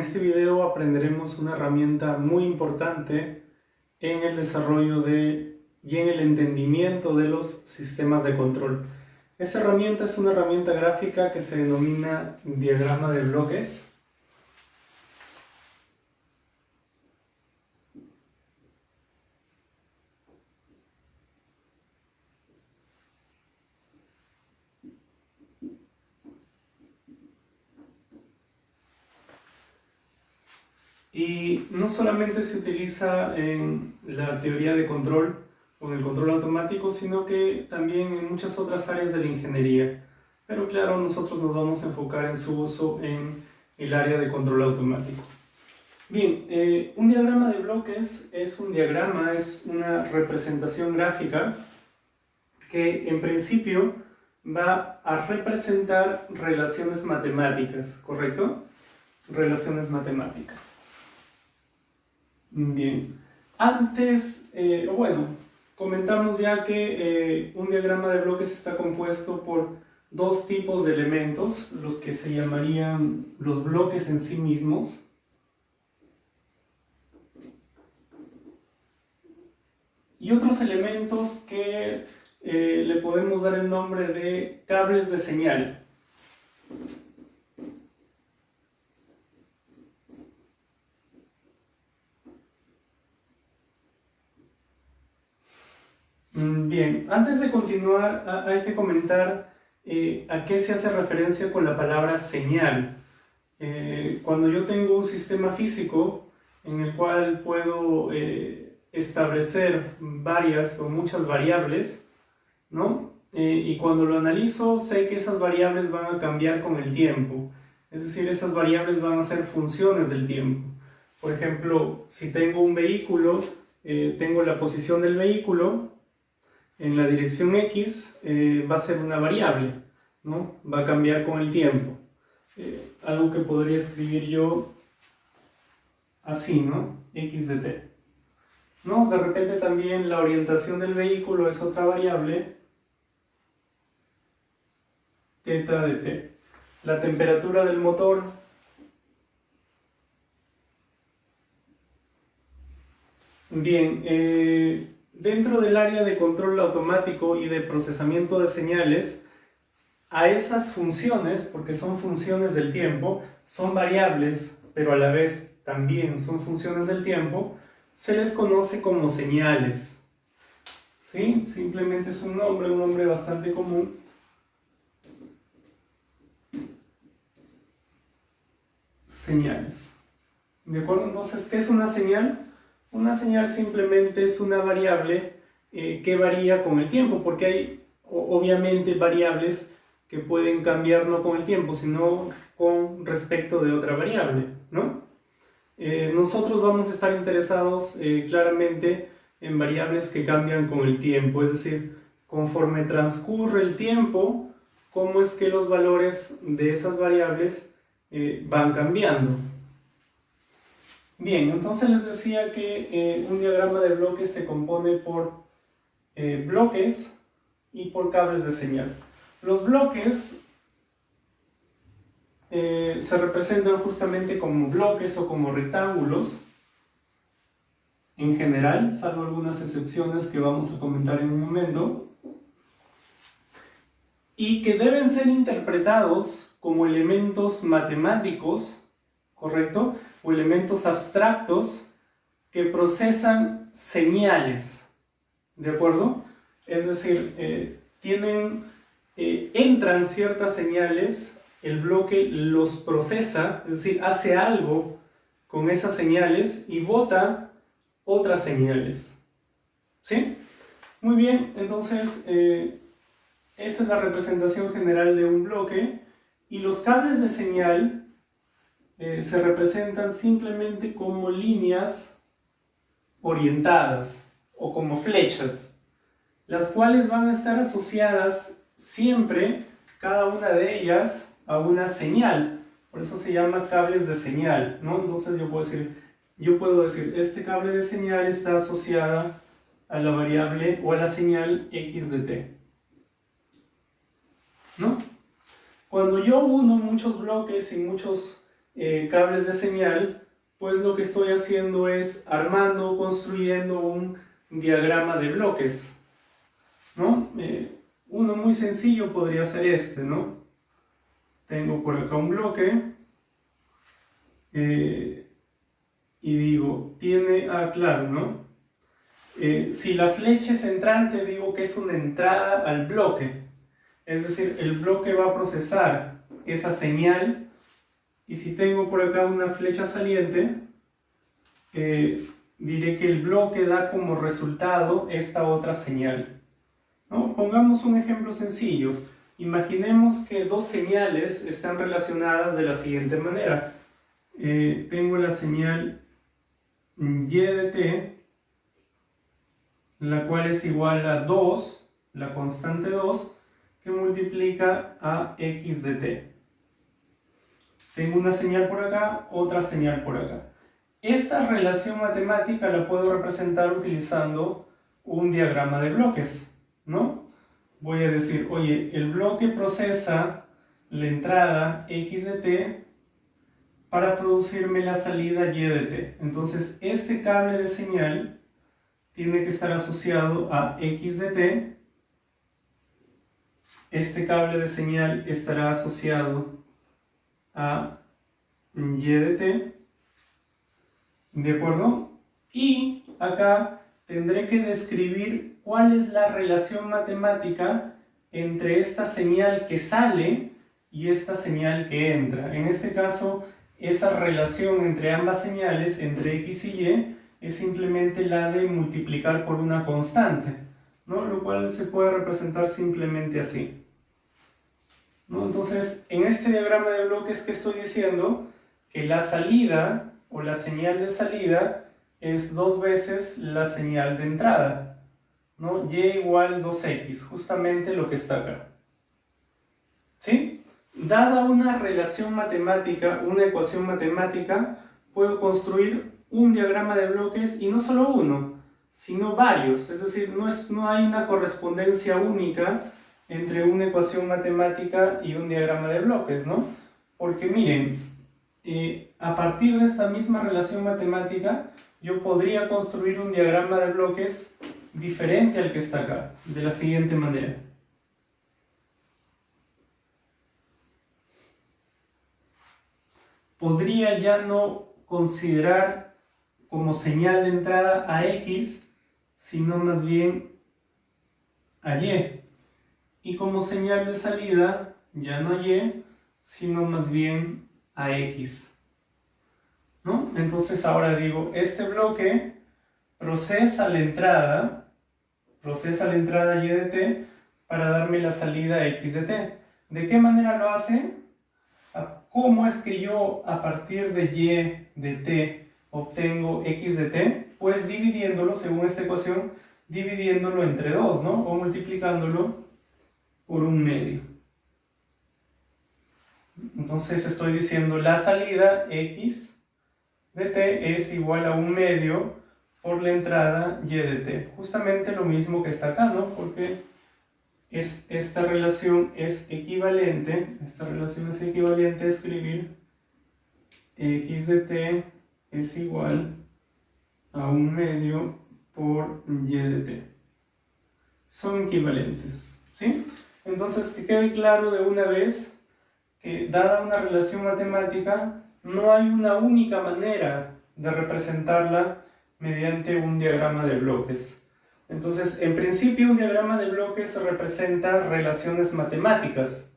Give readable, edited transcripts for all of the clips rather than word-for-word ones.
este video aprenderemos una herramienta muy importante en el desarrollo y en el entendimiento de los sistemas de control. Esta herramienta es una herramienta gráfica que se denomina diagrama de bloques. Y no solamente se utiliza en la teoría de control o en el control automático, sino que también en muchas otras áreas de la ingeniería. Pero claro, nosotros nos vamos a enfocar en su uso en el área de control automático. Bien, un diagrama de bloques es un diagrama, es una representación gráfica que en principio va a representar relaciones matemáticas, ¿correcto? Relaciones matemáticas. Bien, comentamos ya que un diagrama de bloques está compuesto por dos tipos de elementos, los que se llamarían los bloques en sí mismos, y otros elementos que le podemos dar el nombre de cables de señal. Bien, antes de continuar hay que comentar a qué se hace referencia con la palabra señal. Cuando yo tengo un sistema físico en el cual puedo establecer varias o muchas variables, ¿no? Y cuando lo analizo sé que esas variables van a cambiar con el tiempo, es decir, esas variables van a ser funciones del tiempo. Por ejemplo, si tengo un vehículo, tengo la posición del vehículo en la dirección X, va a ser una variable, ¿no? Va a cambiar con el tiempo. Algo que podría escribir yo así, ¿no? X de t. ¿No? De repente también la orientación del vehículo es otra variable, θ de t. La temperatura del motor, bien, dentro del área de control automático y de procesamiento de señales, a esas funciones, porque son funciones del tiempo, son variables, pero a la vez también son funciones del tiempo, se les conoce como señales. ¿Sí? Simplemente es un nombre bastante común. Señales. ¿De acuerdo? Entonces, ¿qué es una señal? Una señal simplemente es una variable que varía con el tiempo, porque hay obviamente variables que pueden cambiar no con el tiempo, sino con respecto de otra variable, ¿no? Nosotros vamos a estar interesados claramente en variables que cambian con el tiempo, es decir, conforme transcurre el tiempo, cómo es que los valores de esas variables van cambiando. Bien, entonces les decía que un diagrama de bloques se compone por bloques y por cables de señal. Los bloques se representan justamente como bloques o como rectángulos en general, salvo algunas excepciones que vamos a comentar en un momento, y que deben ser interpretados como elementos matemáticos, ¿correcto? O elementos abstractos que procesan señales, ¿de acuerdo? Es decir, entran ciertas señales, el bloque los procesa, es decir, hace algo con esas señales y bota otras señales. ¿Sí? Muy bien, entonces esta es la representación general de un bloque, y los cables de señal se representan simplemente como líneas orientadas o como flechas, las cuales van a estar asociadas siempre, cada una de ellas, a una señal. Por eso se llama cables de señal, ¿no? Entonces yo puedo decir, este cable de señal está asociada a la variable o a la señal x de t, ¿no? Cuando yo uno muchos bloques y muchos cables de señal, pues lo que estoy haciendo es armando, construyendo un diagrama de bloques, ¿no? Uno muy sencillo podría ser este, ¿no? Tengo por acá un bloque y digo, tiene, claro, ¿no? Si la flecha es entrante, digo que es una entrada al bloque, es decir, el bloque va a procesar esa señal, y si tengo por acá una flecha saliente, diré que el bloque da como resultado esta otra señal, ¿no? Pongamos un ejemplo sencillo. Imaginemos que dos señales están relacionadas de la siguiente manera. Tengo la señal y de t, la cual es igual a 2, la constante 2, que multiplica a x de t. Tengo una señal por acá, otra señal por acá. Esta relación matemática la puedo representar utilizando un diagrama de bloques, ¿no? Voy a decir, oye, el bloque procesa la entrada x de t para producirme la salida y de t. Entonces, este cable de señal tiene que estar asociado a x de t. Este cable de señal estará asociado a y de t. ¿De acuerdo? Y acá tendré que describir cuál es la relación matemática entre esta señal que sale y esta señal que entra. En este caso, esa relación entre ambas señales, entre x y y, es simplemente la de multiplicar por una constante, ¿no? Lo cual se puede representar simplemente así, ¿no? Entonces, en este diagrama de bloques que estoy diciendo, que la salida o la señal de salida es 2 veces la señal de entrada, ¿no? Y igual 2x, justamente lo que está acá. ¿Sí? Dada una relación matemática, una ecuación matemática, puedo construir un diagrama de bloques, y no solo uno, sino varios. Es decir, no hay una correspondencia única entre una ecuación matemática y un diagrama de bloques, ¿no? Porque miren, a partir de esta misma relación matemática, yo podría construir un diagrama de bloques diferente al que está acá, de la siguiente manera. Podría ya no considerar como señal de entrada a x, sino más bien a y. Y como señal de salida, ya no a y, sino más bien a x, ¿no? Entonces ahora digo, este bloque procesa la entrada y de t para darme la salida x de t. ¿De qué manera lo hace? ¿Cómo es que yo a partir de y de t obtengo x de t? Pues dividiéndolo, según esta ecuación, dividiéndolo entre 2, ¿no? O multiplicándolo por 1/2. Entonces estoy diciendo la salida x de t es igual a 1/2 por la entrada y de t. Justamente lo mismo que está acá, ¿no? Porque esta relación es equivalente a escribir x de t es igual a 1/2 por y de t. Son equivalentes, ¿sí? Entonces, que quede claro de una vez que, dada una relación matemática, no hay una única manera de representarla mediante un diagrama de bloques. Entonces, en principio, un diagrama de bloques representa relaciones matemáticas,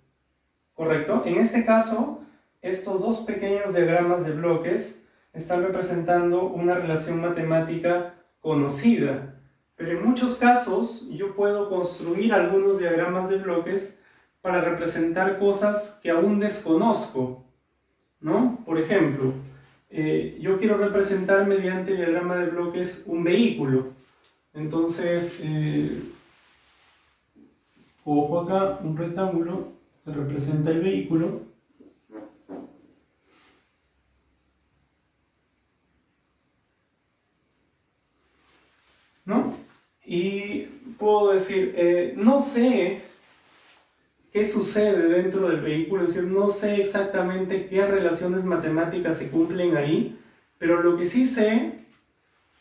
¿correcto? En este caso, estos dos pequeños diagramas de bloques están representando una relación matemática conocida. Pero en muchos casos, yo puedo construir algunos diagramas de bloques para representar cosas que aún desconozco, ¿no? Por ejemplo, yo quiero representar mediante diagrama de bloques un vehículo. Entonces, cojo acá un rectángulo que representa el vehículo. ¿No? Y puedo decir, no sé qué sucede dentro del vehículo, es decir, no sé exactamente qué relaciones matemáticas se cumplen ahí, pero lo que sí sé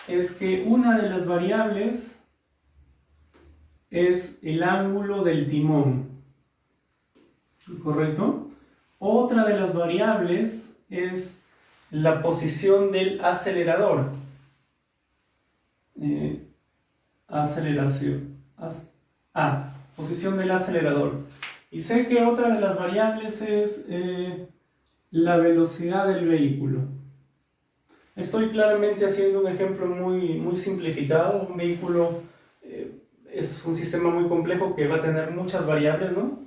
es que una de las variables es el ángulo del timón, ¿correcto? Otra de las variables es la posición del acelerador. Aceleración. Posición del acelerador. Y sé que otra de las variables es la velocidad del vehículo. Estoy claramente haciendo un ejemplo muy simplificado. Un vehículo es un sistema muy complejo que va a tener muchas variables, ¿no?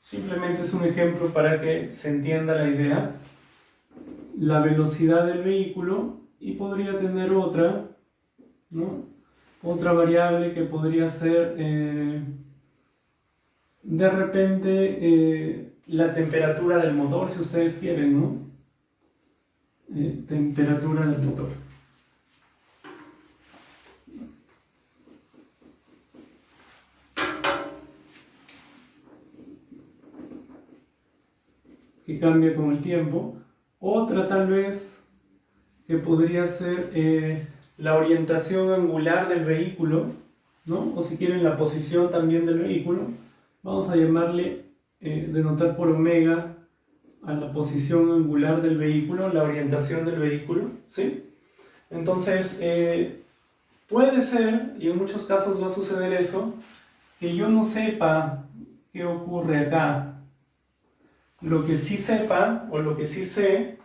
Simplemente es un ejemplo para que se entienda la idea. La velocidad del vehículo, y podría tener otra, ¿no? Otra variable que podría ser de repente la temperatura del motor, si ustedes quieren, ¿no? Temperatura del motor. Que cambia con el tiempo. Otra tal vez que podría ser la orientación angular del vehículo, ¿no? O si quieren la posición también del vehículo. Vamos a llamarle, denotar por omega a la posición angular del vehículo, la orientación del vehículo, ¿sí? Entonces, puede ser, y en muchos casos va a suceder eso, que yo no sepa qué ocurre acá. Lo que sí sepa, o lo que sí sé,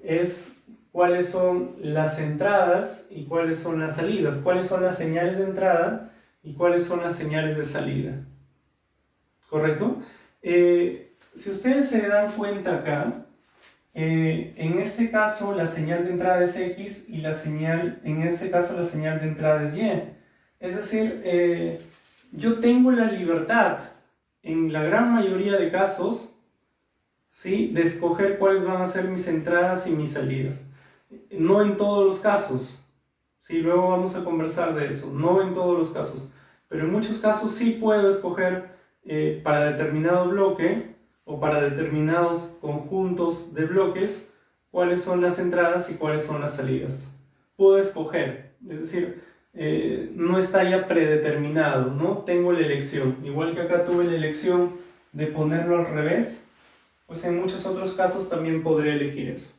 es cuáles son las entradas y cuáles son las salidas, cuáles son las señales de entrada y cuáles son las señales de salida. ¿Correcto? Si ustedes se dan cuenta acá, en este caso la señal de entrada es X y en este caso la señal de entrada es Y. Es decir, yo tengo la libertad, en la gran mayoría de casos, ¿sí?, de escoger cuáles van a ser mis entradas y mis salidas. No en todos los casos, ¿sí? Luego vamos a conversar de eso, no en todos los casos, pero en muchos casos sí puedo escoger para determinado bloque o para determinados conjuntos de bloques cuáles son las entradas y cuáles son las salidas. Puedo escoger, es decir, no está ya predeterminado, ¿no? Tengo la elección, igual que acá tuve la elección de ponerlo al revés, pues en muchos otros casos también podré elegir eso.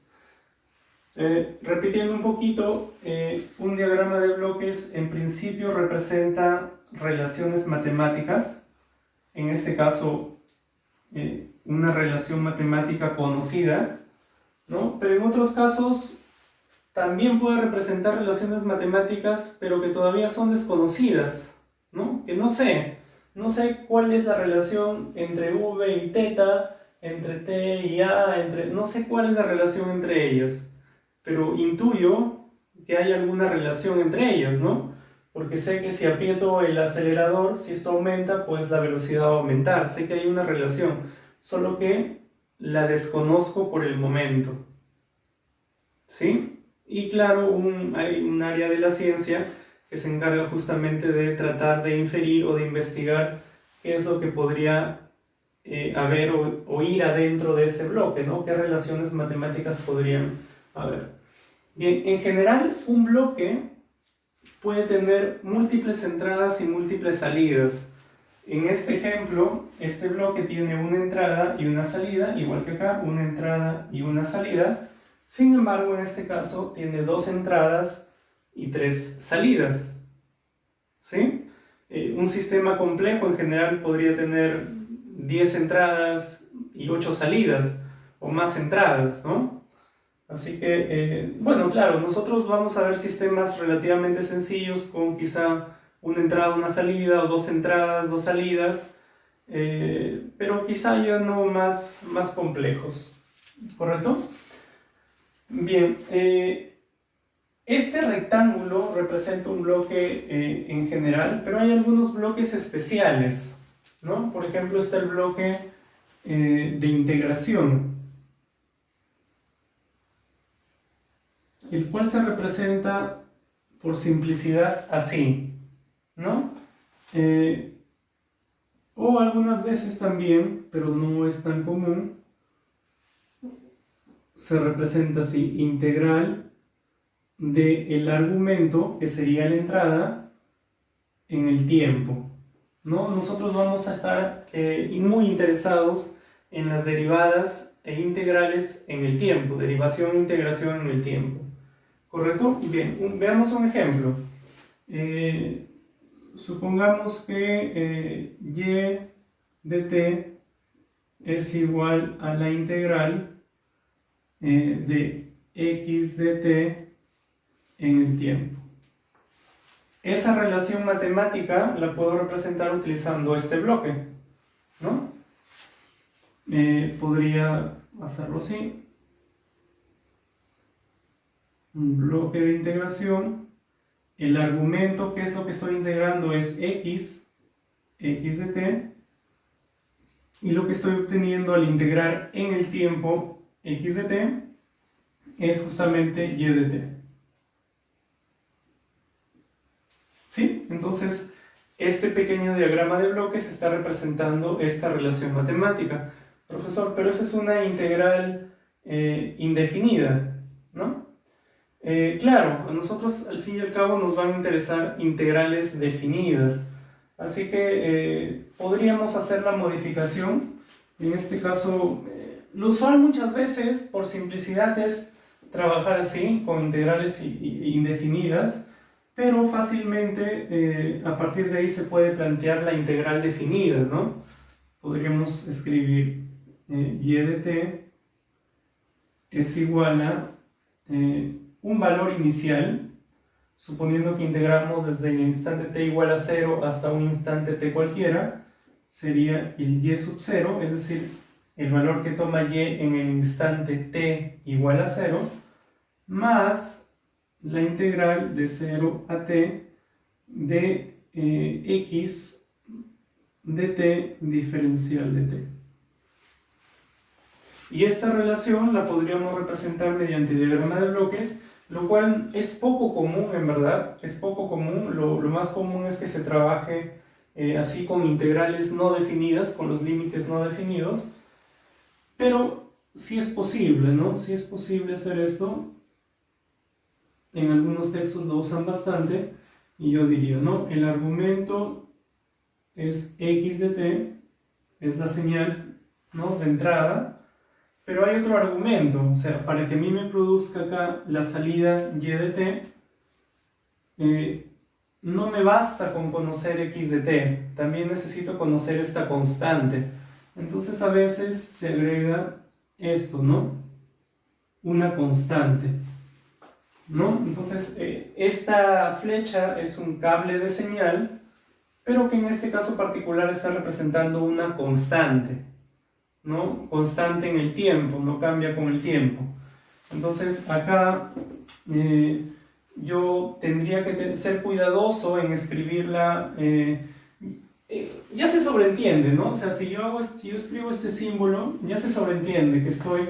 Repitiendo un poquito, un diagrama de bloques en principio representa relaciones matemáticas, en este caso una relación matemática conocida, ¿no? Pero en otros casos también puede representar relaciones matemáticas, pero que todavía son desconocidas, ¿no? Que no sé cuál es la relación entre V y teta, entre T y A, no sé cuál es la relación entre ellas, pero intuyo que hay alguna relación entre ellas, ¿no? Porque sé que si aprieto el acelerador, si esto aumenta, pues la velocidad va a aumentar. Sé que hay una relación, solo que la desconozco por el momento, ¿sí? Y claro, hay un área de la ciencia que se encarga justamente de tratar de inferir o de investigar qué es lo que podría haber o ir adentro de ese bloque, ¿no? ¿Qué relaciones matemáticas podrían haber? Bien, en general, un bloque puede tener múltiples entradas y múltiples salidas. En este ejemplo, este bloque tiene una entrada y una salida, igual que acá, una entrada y una salida. Sin embargo, en este caso, tiene dos entradas y tres salidas, ¿sí? Un sistema complejo en general podría tener 10 entradas y 8 salidas, o más entradas, ¿no? Así que, bueno, claro, nosotros vamos a ver sistemas relativamente sencillos con quizá una entrada, una salida, o dos entradas, dos salidas, pero quizá ya no más complejos, ¿correcto? Bien, este rectángulo representa un bloque en general, pero hay algunos bloques especiales, ¿no? Por ejemplo, está el bloque de integración, el cual se representa por simplicidad así, ¿no? O algunas veces también, pero no es tan común, se representa así: integral del argumento, que sería la entrada, en el tiempo, ¿no? Nosotros vamos a estar muy interesados en las derivadas e integrales en el tiempo, derivación e integración en el tiempo, ¿correcto? Bien, veamos un ejemplo. Supongamos que y de t es igual a la integral de x de t en el tiempo. Esa relación matemática la puedo representar utilizando este bloque, ¿no? Podría hacerlo así: un bloque de integración. El argumento, que es lo que estoy integrando, es x de t, y lo que estoy obteniendo al integrar en el tiempo x de t es justamente y de t. ¿Sí? Entonces, este pequeño diagrama de bloques está representando esta relación matemática. Profesor, pero esa es una integral indefinida, ¿no? Claro, a nosotros al fin y al cabo nos van a interesar integrales definidas. Así que podríamos hacer la modificación. En este caso, lo usual muchas veces, por simplicidad, es trabajar así, con integrales indefinidas, pero fácilmente a partir de ahí se puede plantear la integral definida, ¿no? Podríamos escribir y de t es igual a un valor inicial, suponiendo que integramos desde el instante t igual a 0 hasta un instante t cualquiera, sería el y sub 0, es decir, el valor que toma y en el instante t igual a 0, más la integral de 0 a t de x de t diferencial de t. Y esta relación la podríamos representar mediante diagrama de bloques, lo cual es poco común, en verdad, es poco común. Lo más común es que se trabaje así, con integrales no definidas, con los límites no definidos, pero sí es posible, ¿no? Sí es posible hacer esto. En algunos textos lo usan bastante, y yo diría, ¿no? El argumento es x de t, es la señal, ¿no?, de entrada, pero hay otro argumento. O sea, para que a mí me produzca acá la salida y de t, no me basta con conocer x de t, también necesito conocer esta constante. Entonces a veces se agrega esto, ¿no?, una constante, ¿no? Entonces esta flecha es un cable de señal, pero que en este caso particular está representando una constante, ¿no? Constante en el tiempo, no cambia con el tiempo. Entonces acá yo tendría que ser cuidadoso en escribirla. Ya se sobreentiende, ¿no? O sea, si yo escribo este símbolo, ya se sobreentiende que estoy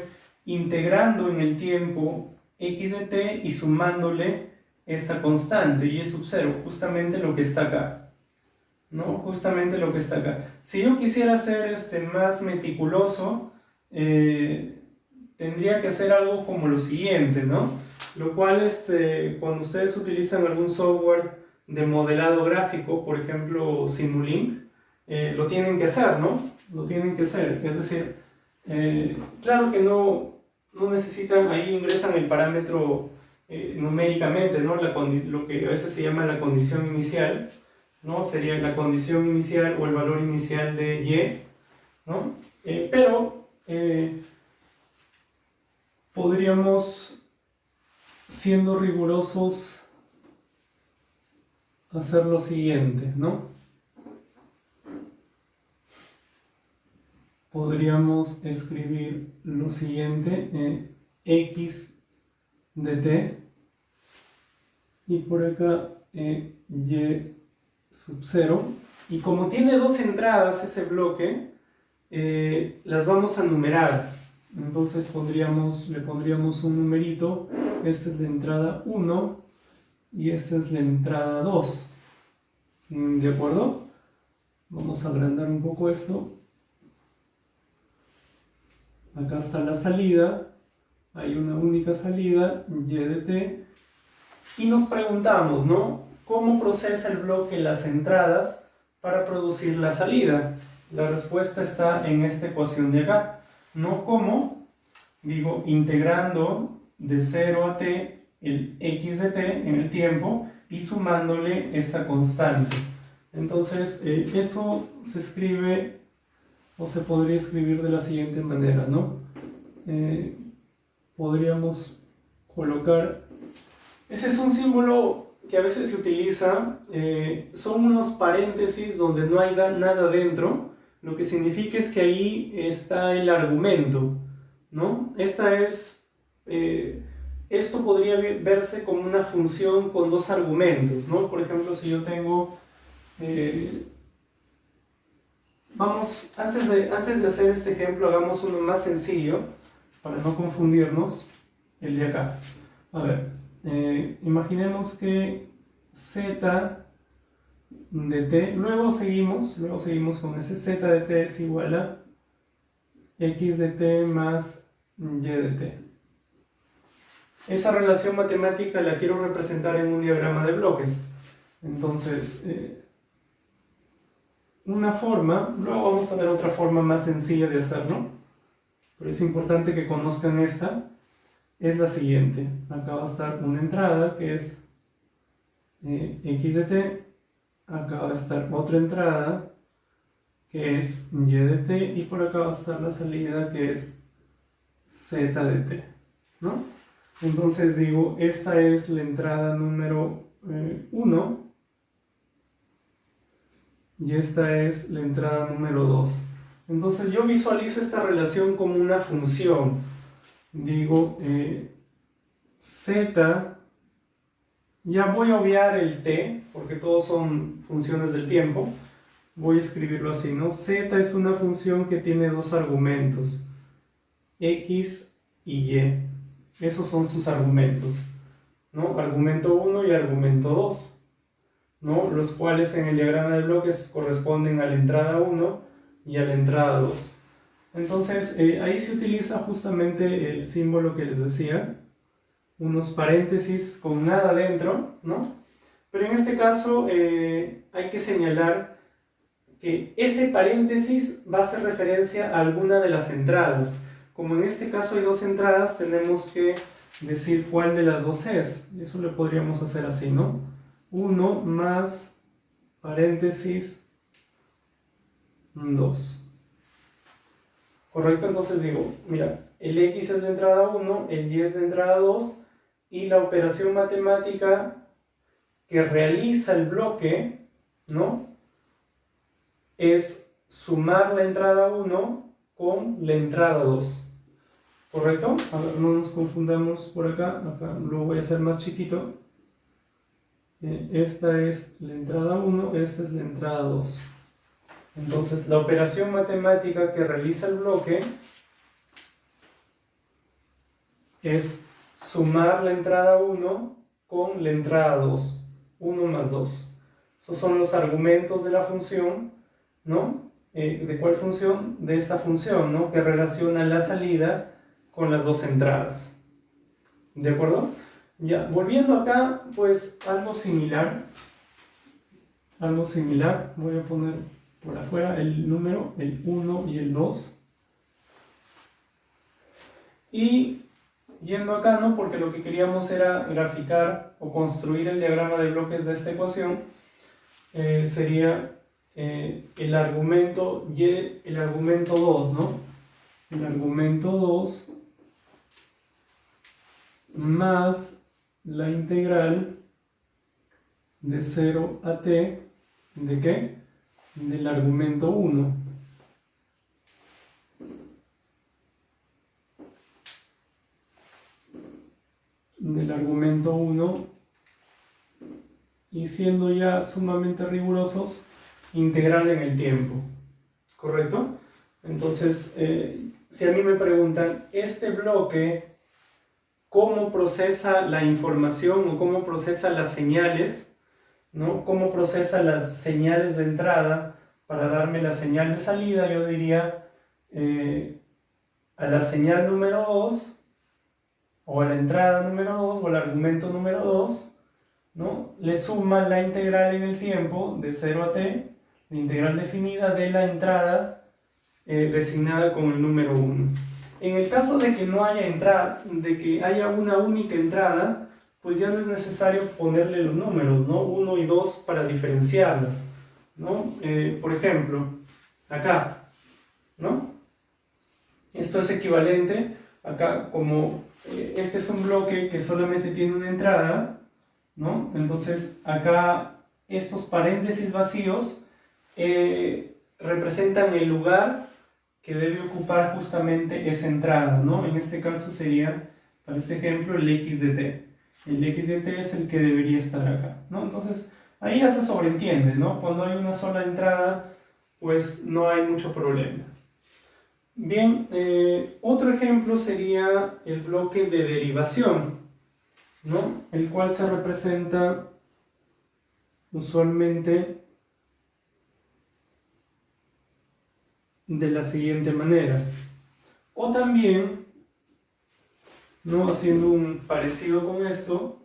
integrando en el tiempo x de t y sumándole esta constante, y es sub 0, justamente lo que está acá, ¿no? Justamente lo que está acá. Si yo quisiera ser más meticuloso, tendría que hacer algo como lo siguiente, ¿no? Lo cual, cuando ustedes utilizan algún software de modelado gráfico, por ejemplo Simulink, lo tienen que hacer, ¿no? Lo tienen que hacer. Es decir, claro que no necesitan, ahí ingresan el parámetro numéricamente, ¿no? Lo que a veces se llama la condición inicial, ¿no? Sería la condición inicial o el valor inicial de y, ¿no? Pero podríamos, siendo rigurosos, hacer lo siguiente, ¿no? Podríamos escribir lo siguiente: x de t, y por acá y sub 0, y como tiene dos entradas ese bloque, las vamos a numerar. Entonces le pondríamos un numerito. Esta es la entrada 1 y esta es la entrada 2, ¿de acuerdo? Vamos a agrandar un poco esto. Acá está la salida, hay una única salida, y de t, y nos preguntamos, ¿no? ¿Cómo procesa el bloque las entradas para producir la salida? La respuesta está en esta ecuación de acá. ¿No cómo? Digo, integrando de 0 a t el x de t en el tiempo y sumándole esta constante. Entonces, eso se escribe o se podría escribir de la siguiente manera, ¿no? Podríamos colocar... Ese es un símbolo que a veces se utiliza, son unos paréntesis donde no hay nada dentro, lo que significa es que ahí está el argumento, ¿no? Esto podría verse como una función con dos argumentos, ¿no? Por ejemplo, si yo tengo... vamos, antes de hacer este ejemplo, hagamos uno más sencillo, para no confundirnos, el de acá. A ver, imaginemos que z de t, luego seguimos con ese z de t es igual a x de t más y de t. Esa relación matemática la quiero representar en un diagrama de bloques. Entonces, una forma, luego vamos a ver otra forma más sencilla de hacerlo, pero es importante que conozcan esta, es la siguiente. Acá va a estar una entrada que es x de t, acá va a estar otra entrada que es y de t, y por acá va a estar la salida que es z de t, ¿no? Entonces digo, esta es la entrada número 1 y esta es la entrada número 2. Entonces yo visualizo esta relación como una función. Digo, z, ya voy a obviar el t, porque todos son funciones del tiempo. Voy a escribirlo así, ¿no? Z es una función que tiene dos argumentos, x y y. Esos son sus argumentos, ¿no? Argumento 1 y argumento 2, ¿no? Los cuales en el diagrama de bloques corresponden a la entrada 1 y a la entrada 2. Entonces, ahí se utiliza justamente el símbolo que les decía, unos paréntesis con nada dentro, ¿no? Pero en este caso hay que señalar que ese paréntesis va a hacer referencia a alguna de las entradas. Como en este caso hay dos entradas, tenemos que decir cuál de las dos es. Eso lo podríamos hacer así, ¿no? 1 más paréntesis 2. ¿Correcto? Entonces digo, mira, el x es la entrada 1, el y es la entrada 2, y la operación matemática que realiza el bloque, ¿no? Es sumar la entrada 1 con la entrada 2. ¿Correcto? A ver, no nos confundamos por acá lo voy a hacer más chiquito. Esta es la entrada 1, esta es la entrada 2. Entonces, la operación matemática que realiza el bloque es sumar la entrada 1 con la entrada 2. 1 más 2. Esos son los argumentos de la función, ¿no? ¿De cuál función? De esta función, ¿no? Que relaciona la salida con las dos entradas. ¿De acuerdo? Ya, volviendo acá, pues algo similar. Voy a poner por afuera el número, el 1 y el 2. Y yendo acá, ¿no? Porque lo que queríamos era graficar o construir el diagrama de bloques de esta ecuación, sería el argumento 2, ¿no? El argumento 2 más la integral de 0 a t, ¿de qué? Del argumento 1. Del argumento 1, y siendo ya sumamente rigurosos, integral en el tiempo. ¿Correcto? Entonces, si a mí me preguntan, este bloque, ¿cómo procesa la información o cómo procesa las señales? ¿No? ¿Cómo procesa las señales de entrada para darme la señal de salida, yo diría a la señal número 2, o a la entrada número 2, o al argumento número 2, ¿no? Le suma la integral en el tiempo de 0 a t, la integral definida de la entrada designada con el número 1. En el caso de que no haya entrada, de que haya una única entrada, pues ya no es necesario ponerle los números, ¿no? 1 y 2 para diferenciarlas, ¿no? Por ejemplo, acá, ¿no? Esto es equivalente, acá como este es un bloque que solamente tiene una entrada, ¿no? Entonces acá estos paréntesis vacíos representan el lugar que debe ocupar justamente esa entrada, ¿no? En este caso sería, para este ejemplo, el x de t. El x de t es el que debería estar acá, ¿no? Entonces ahí ya se sobreentiende, ¿no? Cuando hay una sola entrada, pues no hay mucho problema. Bien, otro ejemplo sería el bloque de derivación, ¿no? El cual se representa usualmente de la siguiente manera. O también, ¿no? Haciendo un parecido con esto,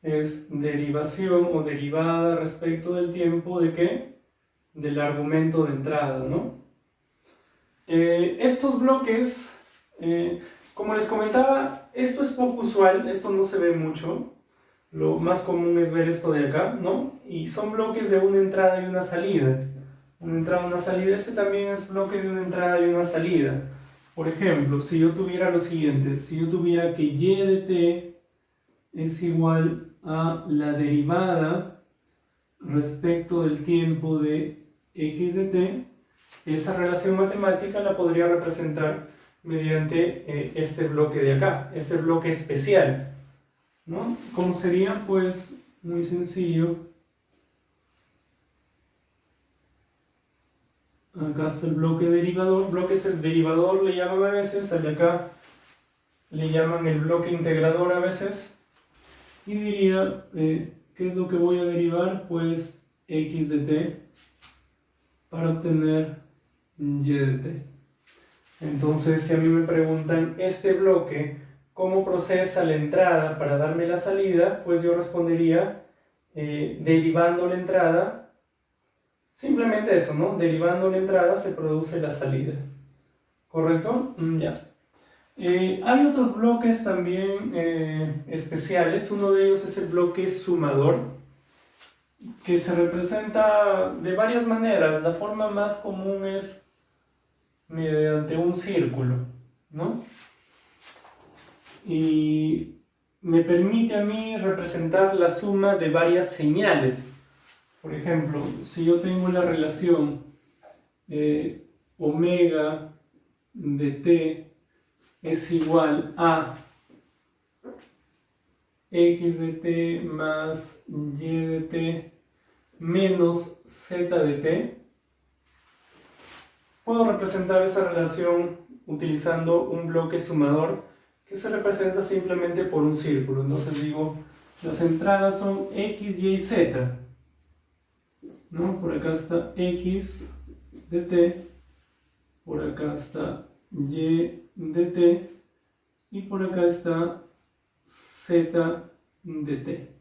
es derivación o derivada respecto del tiempo de ¿qué? Del argumento de entrada, ¿no? Estos bloques, como les comentaba, esto es poco usual, esto no se ve mucho. Lo más común es ver esto de acá, ¿no? Y son bloques de una entrada y una salida. Una entrada y una salida. Este también es bloque de una entrada y una salida. Por ejemplo, si yo tuviera lo siguiente, si yo tuviera que y de t es igual a la derivada respecto del tiempo de x de t, esa relación matemática la podría representar mediante este bloque de acá, este bloque especial, ¿no? ¿Cómo sería? Pues muy sencillo. Acá está el bloque derivador. Bloque es el derivador, le llaman a veces, al de acá le llaman el bloque integrador a veces. Y diría, ¿qué es lo que voy a derivar? Pues x de t para obtener y de t. Entonces, si a mí me preguntan este bloque, ¿cómo procesa la entrada para darme la salida? Pues yo respondería derivando la entrada, simplemente eso, ¿no? Derivando la entrada se produce la salida. ¿Correcto? Ya. Hay otros bloques también especiales. Uno de ellos es el bloque sumador, que se representa de varias maneras. La forma más común es mediante un círculo, ¿no? Y me permite a mí representar la suma de varias señales. Por ejemplo, si yo tengo la relación omega de t es igual a x de t más y de t menos z de t, puedo representar esa relación utilizando un bloque sumador que se representa simplemente por un círculo. Entonces digo, las entradas son x, y, z, ¿no? Por acá está x de t, por acá está y de t, y por acá está z de t.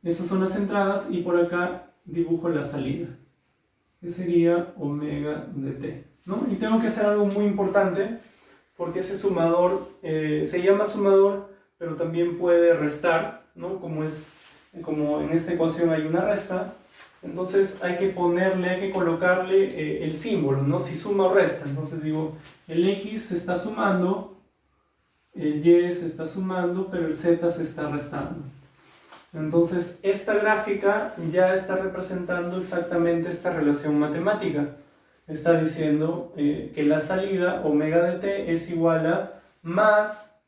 Esas son las entradas y por acá dibujo la salida, que sería omega de t, ¿no? Y tengo que hacer algo muy importante, porque ese sumador se llama sumador, pero también puede restar, ¿no? Como en esta ecuación hay una resta, entonces hay que colocarle el símbolo, ¿no? Si suma o resta. Entonces digo, el x se está sumando, el y se está sumando, pero el z se está restando. Entonces esta gráfica ya está representando exactamente esta relación matemática. Está diciendo que la salida omega de t es igual a más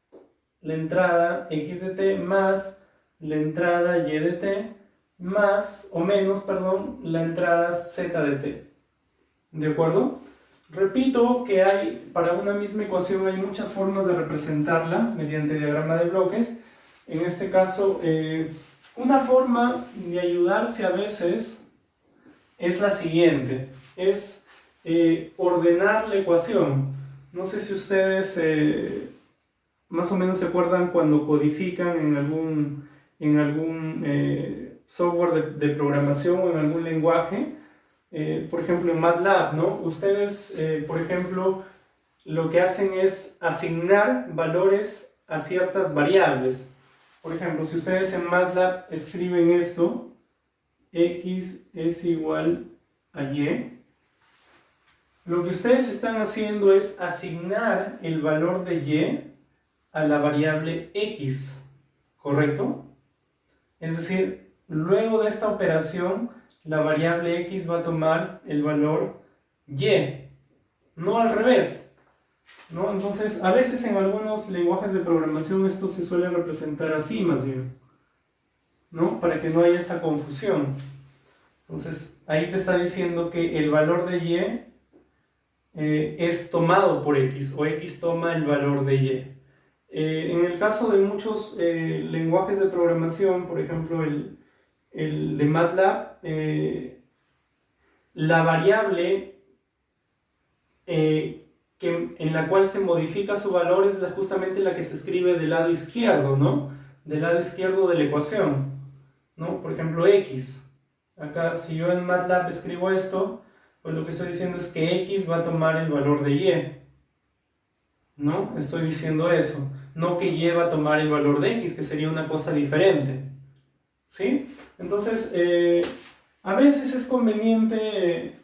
la entrada x de t más la entrada y de t más o menos, perdón, la entrada z de t. ¿De acuerdo? Repito que para una misma ecuación hay muchas formas de representarla mediante diagrama de bloques. En este caso Una forma de ayudarse a veces es la siguiente, es ordenar la ecuación. No sé si ustedes más o menos se acuerdan cuando codifican en algún software de programación o en algún lenguaje, por ejemplo en MATLAB, ¿no? Ustedes, por ejemplo, lo que hacen es asignar valores a ciertas variables. Por ejemplo, si ustedes en MATLAB escriben esto, x es igual a y, lo que ustedes están haciendo es asignar el valor de y a la variable x, ¿correcto? Es decir, luego de esta operación, la variable x va a tomar el valor y, no al revés, ¿no? Entonces, a veces en algunos lenguajes de programación esto se suele representar así más bien, ¿no? Para que no haya esa confusión. Entonces, ahí te está diciendo que el valor de y es tomado por x, o x toma el valor de y. En el caso de muchos lenguajes de programación, por ejemplo el de MATLAB, la variable en la cual se modifica su valor es justamente la que se escribe del lado izquierdo, ¿no? Del lado izquierdo de la ecuación, ¿no? Por ejemplo, x. Acá, si yo en MATLAB escribo esto, pues lo que estoy diciendo es que x va a tomar el valor de y, ¿no? Estoy diciendo eso. No que y va a tomar el valor de x, que sería una cosa diferente, ¿sí? Entonces, a veces es conveniente,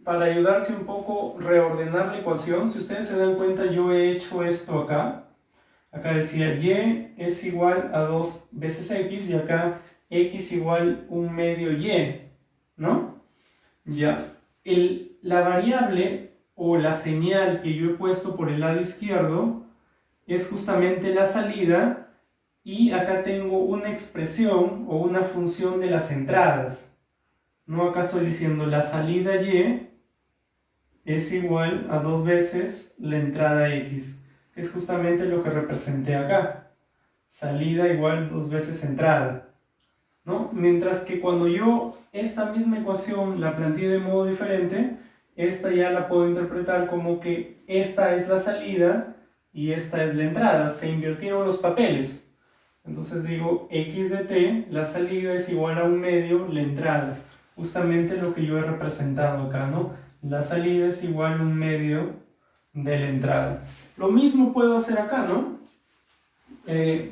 para ayudarse un poco, reordenar la ecuación. Si ustedes se dan cuenta, yo he hecho esto acá. Acá decía y es igual a 2 veces x, y acá x igual 1 medio y, ¿no? Ya. La variable o la señal que yo he puesto por el lado izquierdo es justamente la salida, y acá tengo una expresión o una función de las entradas, ¿no? Acá estoy diciendo la salida y es igual a 2 veces la entrada x, que es justamente lo que representé acá. Salida igual 2 veces entrada, ¿no? Mientras que cuando yo esta misma ecuación la planteé de modo diferente, esta ya la puedo interpretar como que esta es la salida y esta es la entrada. Se invirtieron los papeles. Entonces digo x de t, la salida es igual a 1 medio la entrada. Justamente lo que yo he representado acá, ¿no? La salida es igual a 1 medio de la entrada. Lo mismo puedo hacer acá, ¿no?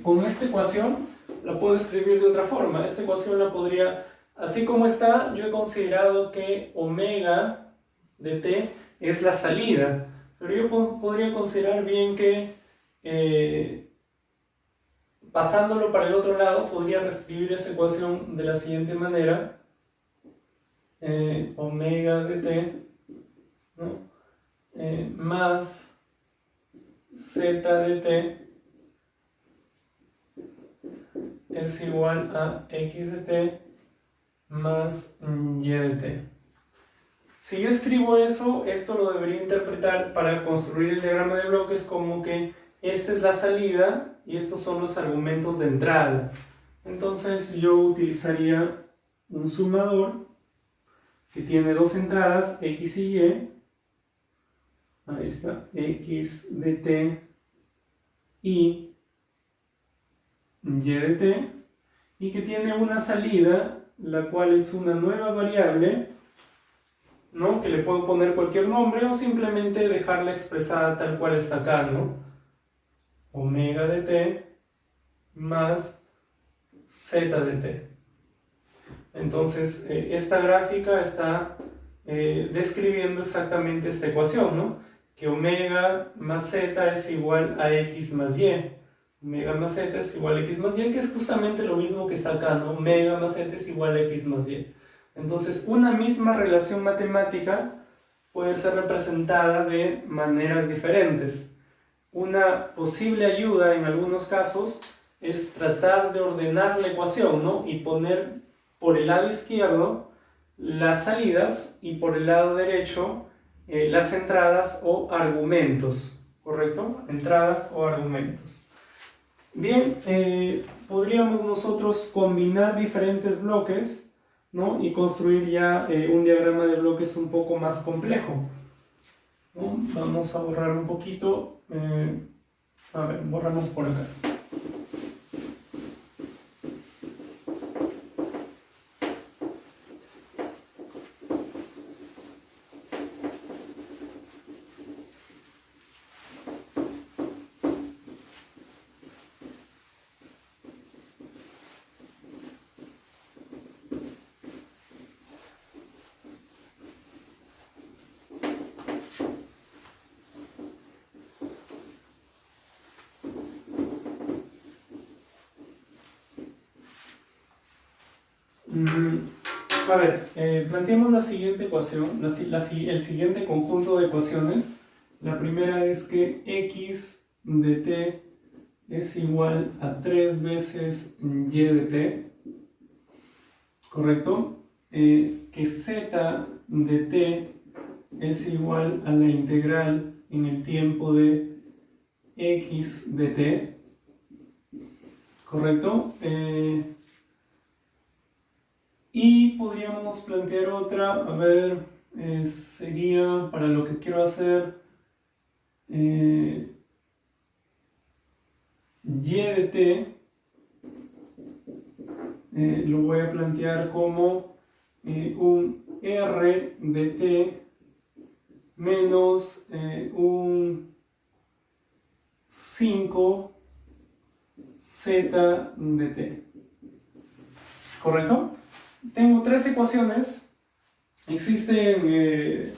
Con esta ecuación la puedo escribir de otra forma. Esta ecuación la podría, así como está, yo he considerado que omega de t es la salida, pero yo podría considerar bien que pasándolo para el otro lado, podría reescribir esa ecuación de la siguiente manera. Omega de t, ¿no? Más z de t es igual a x de t más y de t. Si yo escribo eso, esto lo debería interpretar para construir el diagrama de bloques como que esta es la salida y estos son los argumentos de entrada. Entonces yo utilizaría un sumador que tiene dos entradas, x y y. Ahí está, x de t y de t, y que tiene una salida, la cual es una nueva variable, ¿no? Que le puedo poner cualquier nombre o simplemente dejarla expresada tal cual está acá, ¿no? Omega de t más z de t. Entonces, esta gráfica está describiendo exactamente esta ecuación, ¿no? Que omega más z es igual a x más y. Omega más z es igual a x más y, que es justamente lo mismo que está acá, ¿no? Omega más z es igual a x más y. Entonces, una misma relación matemática puede ser representada de maneras diferentes. Una posible ayuda en algunos casos es tratar de ordenar la ecuación, ¿no? Y poner por el lado izquierdo las salidas y por el lado derecho las entradas o argumentos, ¿correcto? Entradas o argumentos. Bien, podríamos nosotros combinar diferentes bloques, ¿no? Y construir ya un diagrama de bloques un poco más complejo, ¿no? Vamos a borrar un poquito. A ver, borramos por acá. A ver, planteemos la siguiente ecuación, el siguiente conjunto de ecuaciones. La primera es que x de t es igual a 3 veces y de t, ¿correcto? Que z de t es igual a la integral en el tiempo de x de t, ¿correcto? Y podríamos plantear otra, a ver, sería para lo que quiero hacer y de t, lo voy a plantear como un r de t menos un 5 z de t, ¿correcto? Tengo tres ecuaciones. Existen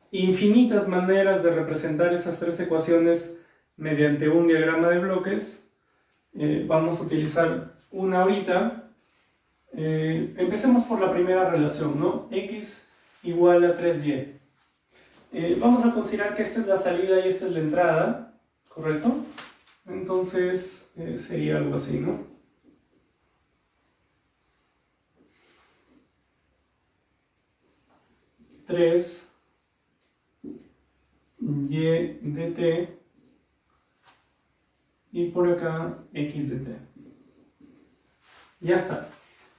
infinitas maneras de representar esas tres ecuaciones mediante un diagrama de bloques. Vamos a utilizar una ahorita. Empecemos por la primera relación, ¿no? X igual a 3y. Vamos a considerar que esta es la salida y esta es la entrada, ¿correcto? Entonces sería algo así, ¿no? 3 y de t y por acá x de t. Ya está.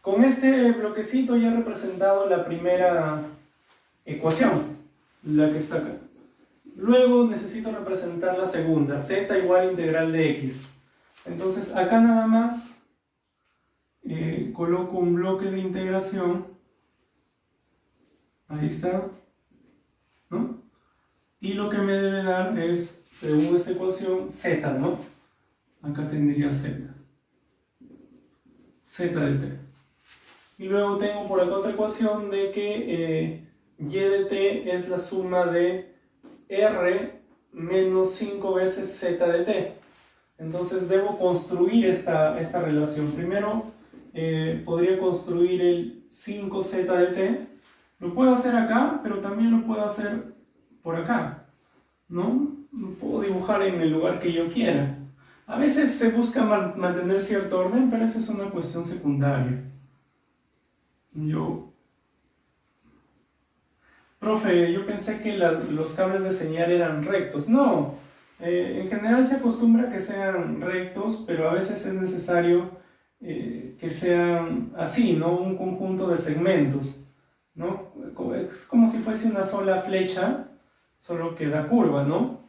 Con este bloquecito ya he representado la primera ecuación, la que está acá. Luego necesito representar la segunda, z igual a integral de x. Entonces acá nada más coloco un bloque de integración. Ahí está, ¿no? Y lo que me debe dar es, según esta ecuación, z, ¿no? Acá tendría z. Z de t. Y luego tengo por acá otra ecuación de que y de t es la suma de r menos 5 veces z de t. Entonces debo construir esta relación. Primero podría construir el 5z de t. Lo puedo hacer acá, pero también lo puedo hacer por acá, ¿no? Lo puedo dibujar en el lugar que yo quiera. A veces se busca mantener cierto orden, pero eso es una cuestión secundaria. Profe, yo pensé que los cables de señal eran rectos. No, en general se acostumbra a que sean rectos, pero a veces es necesario que sean así, ¿no? Un conjunto de segmentos, ¿no? Es como si fuese una sola flecha, solo que da curva, ¿no?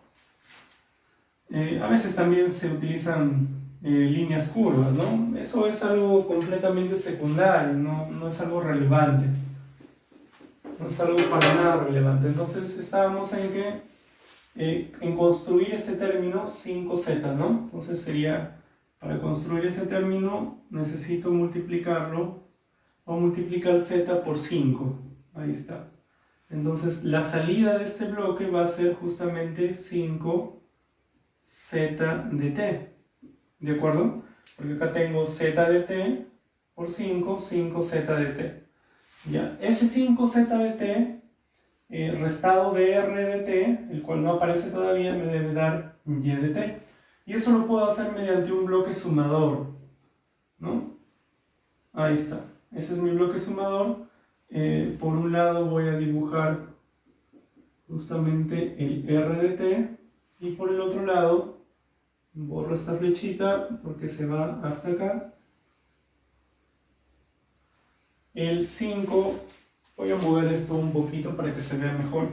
A veces también se utilizan líneas curvas, ¿no? Eso es algo completamente secundario, no es algo relevante. No es algo para nada relevante. Entonces estábamos en que en construir este término 5z, ¿no? Entonces sería, para construir ese término necesito multiplicarlo, o multiplicar z por 5. Ahí está. Entonces la salida de este bloque va a ser justamente 5z de t. ¿De acuerdo? Porque acá tengo z de t por 5, 5z de t. Ya, ese 5z de t restado de r de t, el cual no aparece todavía, me debe dar y de t. Y eso lo puedo hacer mediante un bloque sumador, ¿no? Ahí está. Ese es mi bloque sumador. Por un lado voy a dibujar justamente el r de t y por el otro lado Borro esta flechita porque se va hasta acá. El 5, voy a mover esto un poquito para que se vea mejor.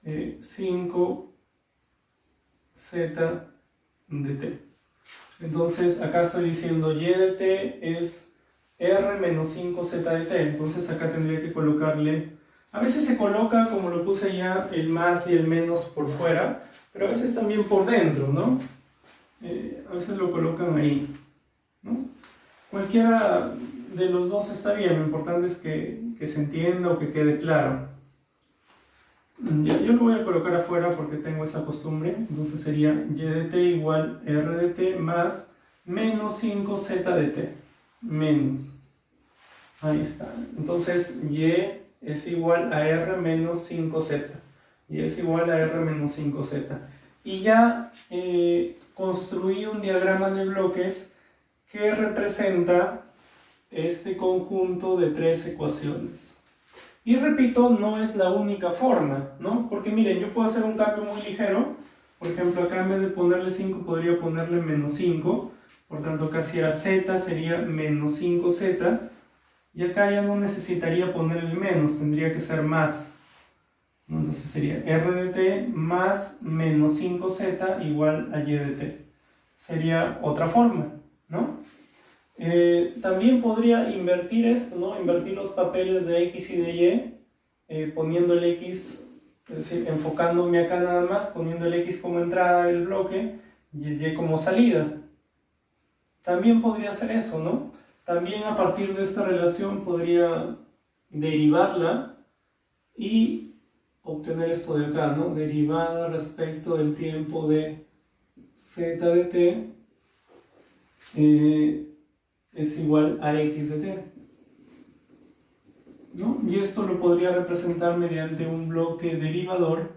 Eh, 5 z de t. Entonces acá estoy diciendo y de t es r menos 5z de t. Entonces acá tendría que colocarle, a veces se coloca como lo puse ya, el más y el menos por fuera, pero a veces también por dentro, ¿no? A veces lo colocan ahí, ¿no? Cualquiera de los dos está bien, lo importante es que se entienda o que quede claro. Yo lo voy a colocar afuera porque tengo esa costumbre, entonces sería y de t igual r de t más menos 5z de t, menos, ahí está, entonces y es igual a r menos 5z, y es igual a r menos 5z, y ya construí un diagrama de bloques que representa este conjunto de tres ecuaciones. Y repito, no es la única forma, ¿no? Porque miren, yo puedo hacer un cambio muy ligero. Por ejemplo, acá en vez de ponerle 5, podría ponerle menos 5. Por tanto, acá si era z, sería menos 5z. Y acá ya no necesitaría poner el menos, tendría que ser más. Entonces sería r de t más menos 5z igual a y de t. Sería otra forma, ¿no? También podría invertir esto, ¿no? Invertir los papeles de x y de y, poniendo el x, es decir, enfocándome acá nada más, poniendo el x como entrada del bloque y el y como salida. También podría hacer eso, ¿no? También a partir de esta relación podría derivarla y obtener esto de acá, ¿no? Derivada respecto del tiempo de z de t es igual a x de t, ¿no? Y esto lo podría representar mediante un bloque derivador,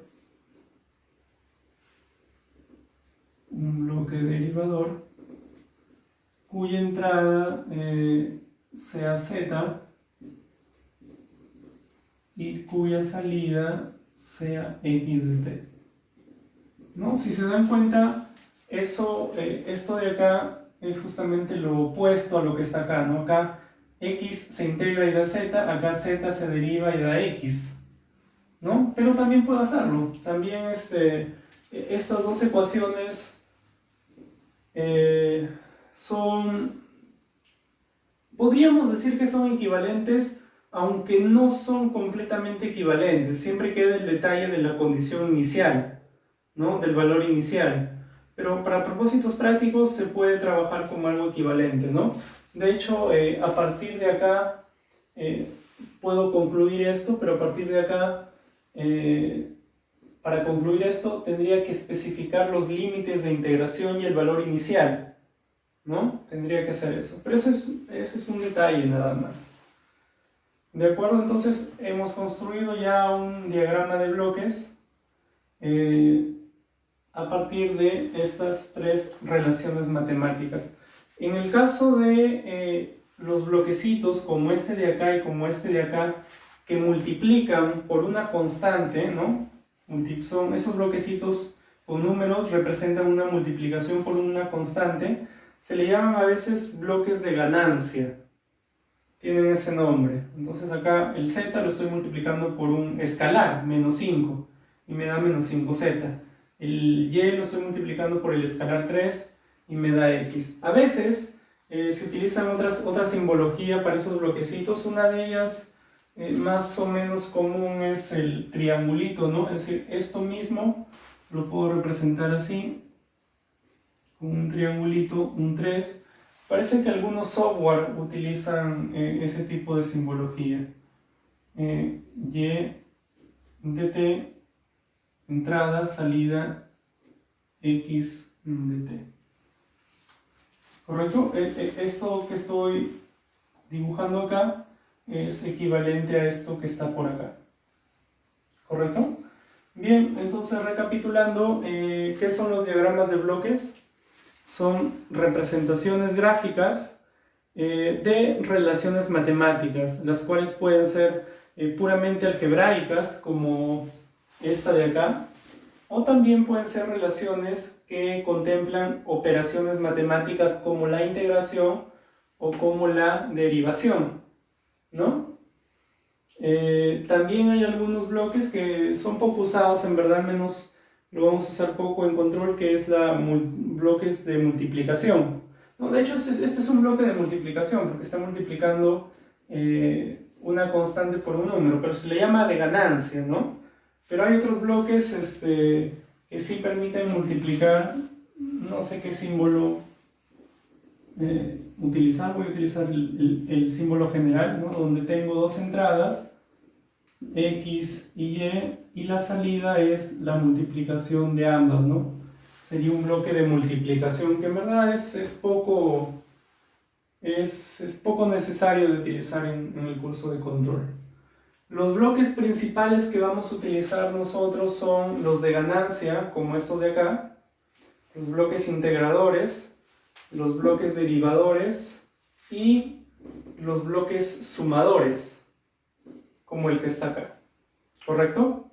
cuya entrada sea z y cuya salida sea x de t, ¿no? Si se dan cuenta, esto de acá es justamente lo opuesto a lo que está acá, ¿no? Acá x se integra y da z, acá z se deriva y da x, ¿no? Pero también puedo hacerlo. También estas dos ecuaciones podríamos decir que son equivalentes, aunque no son completamente equivalentes. Siempre queda el detalle de la condición inicial, ¿no? Del valor inicial. Pero para propósitos prácticos se puede trabajar como algo equivalente, ¿no? De hecho, a partir de acá puedo concluir esto, pero a partir de acá, para concluir esto, tendría que especificar los límites de integración y el valor inicial, ¿no? Tendría que hacer eso. Pero eso es un detalle nada más. ¿De acuerdo? Entonces hemos construido ya un diagrama de bloques a partir de estas tres relaciones matemáticas. En el caso de los bloquecitos como este de acá y como este de acá, que multiplican por una constante, ¿no? Son esos bloquecitos con números representan una multiplicación por una constante, se le llaman a veces bloques de ganancia, tienen ese nombre. Entonces acá el z lo estoy multiplicando por un escalar, menos 5, y me da menos 5z. El y lo estoy multiplicando por el escalar 3 y me da x. A veces se utilizan otra simbología para esos bloquecitos. Una de ellas más o menos común es el triangulito, ¿no? Es decir, esto mismo lo puedo representar así, con un triangulito, un 3. Parece que algunos software utilizan ese tipo de simbología. Y de t, entrada, salida, x de t. ¿Correcto? Esto que estoy dibujando acá es equivalente a esto que está por acá. ¿Correcto? Bien, entonces recapitulando, ¿qué son los diagramas de bloques? Son representaciones gráficas de relaciones matemáticas, las cuales pueden ser puramente algebraicas, como esta de acá, o también pueden ser relaciones que contemplan operaciones matemáticas como la integración o como la derivación, ¿no? También hay algunos bloques que son poco usados, en verdad, menos lo vamos a usar poco en control, que es bloques de multiplicación. No, de hecho, este es un bloque de multiplicación, porque está multiplicando una constante por un número, pero se le llama de ganancia, ¿no? Pero hay otros bloques que sí permiten multiplicar, no sé qué símbolo utilizar, voy a utilizar el símbolo general, ¿no? Donde tengo dos entradas, X y la salida es la multiplicación de ambas, ¿no? Sería un bloque de multiplicación que en verdad es poco necesario de utilizar en el curso de control. Los bloques principales que vamos a utilizar nosotros son los de ganancia, como estos de acá, los bloques integradores, los bloques derivadores y los bloques sumadores, como el que está acá. ¿Correcto?